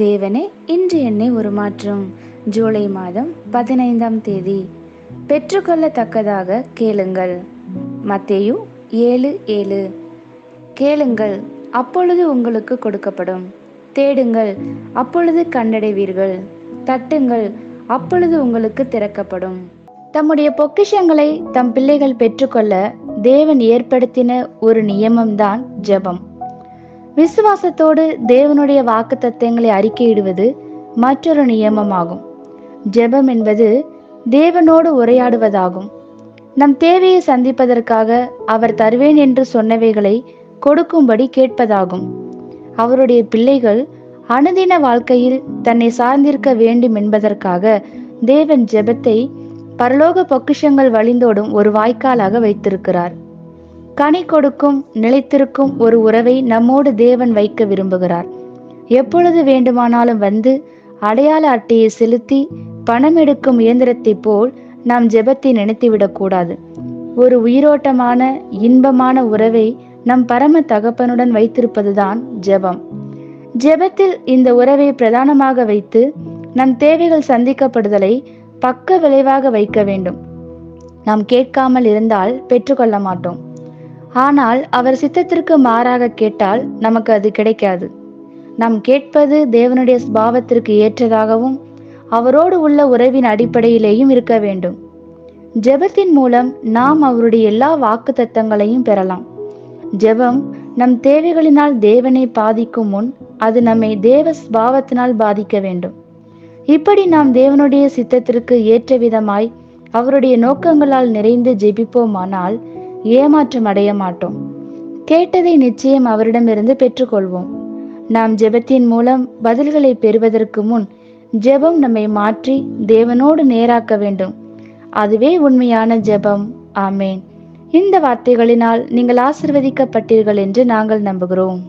தேவனே, இன்று என்னை உருமாற்றும். ஜூலை மாதம் 15ஆம் தேதி. பெற்றுக்கொள்ளத்தக்கதாக கேளுங்கள். மத்தேயு 7:7. கேளுங்கள், அப்பொழுது உங்களுக்கு கொடுக்கப்படும். தேடுங்கள், அப்பொழுது கண்டடைவீர்கள். தட்டுங்கள், அப்பொழுது உங்களுக்கு திறக்கப்படும். தம்முடைய பொக்கிஷங்களை தம் பிள்ளைகள் பெற்றுக்கொள்ள தேவன் ஏற்படுத்தின ஒரு நியமம்தான் ஜெபம். விசுவாசத்தோடு தேவனுடைய வாக்குத்தத்தங்களை அறிக்கையிடுவது மற்றொரு நியமமாகும். ஜெபம் என்பது தேவனோடு உரையாடுவதாகும். நம் தேவையை சந்திப்பதற்காக அவர் தருவேன் என்று சொன்னவைகளை கொடுக்கும்படி கேட்பதாகும். அவருடைய பிள்ளைகள் அனுதின வாழ்க்கையில் தன்னை சார்ந்திருக்க வேண்டும் என்பதற்காக தேவன் ஜெபத்தை பரலோக பொக்கிஷங்கள் வழிந்தோடும் ஒரு வாய்க்காலாக வைத்திருக்கிறார். கனி கொடுக்கும் நிலைத்திருக்கும் ஒரு உறவை நம்மோடு தேவன் வைக்க விரும்புகிறார். எப்பொழுது வேண்டுமானாலும் வந்து அடையாள அட்டையை செலுத்தி பணம் எடுக்கும் இயந்திரத்தை போல் நாம் ஜெபத்தை நினைத்துவிடக்கூடாது. ஒரு உயிரோட்டமான இன்பமான உறவை நம் பரம தகப்பனுடன் வைத்திருப்பதுதான் ஜெபம். ஜெபத்தில் இந்த உறவை பிரதானமாக வைத்து நம் தேவைகள் சந்திக்கப்படுதலை பக்க விளைவாக வைக்க வேண்டும். நாம் கேட்காமல் இருந்தால் பெற்றுக்கொள்ள மாட்டோம். ஆனால் அவர் சித்தத்திற்கு மாறாக கேட்டால் நமக்கு அது கிடைக்காது. நாம் கேட்பது தேவனுடைய சுபாவத்திற்கு ஏற்றதாகவும் அவரோடு உள்ள உறவின் அடிப்படையிலேயும் இருக்க வேண்டும். ஜெபத்தின் மூலம் நாம் அவருடைய எல்லா வாக்கு தத்தங்களையும் பெறலாம். ஜெபம் நம் தேவைகளினால் தேவனை பாதிக்கும் முன் அது நம்மை தேவ சுபாவத்தினால் பாதிக்க வேண்டும். இப்படி நாம் தேவனுடைய சித்தத்திற்கு ஏற்ற விதமாய் அவருடைய நோக்கங்களால் நிறைந்து ஜெபிப்போமானால் ஏமாற்றம் அடைய மாட்டோம். கேட்டதை நிச்சயம் அவரிடமிருந்து பெற்றுக்கொள்வோம். நாம் ஜெபத்தின் மூலம் பதில்களை பெறுவதற்கு முன் ஜெபம் நம்மை மாற்றி தேவனோடு நேராக்க வேண்டும். அதுவே உண்மையான ஜெபம். ஆமேன். இந்த வார்த்தைகளினால் நீங்கள் ஆசீர்வதிக்கப்பட்டீர்கள் என்று நாங்கள் நம்புகிறோம்.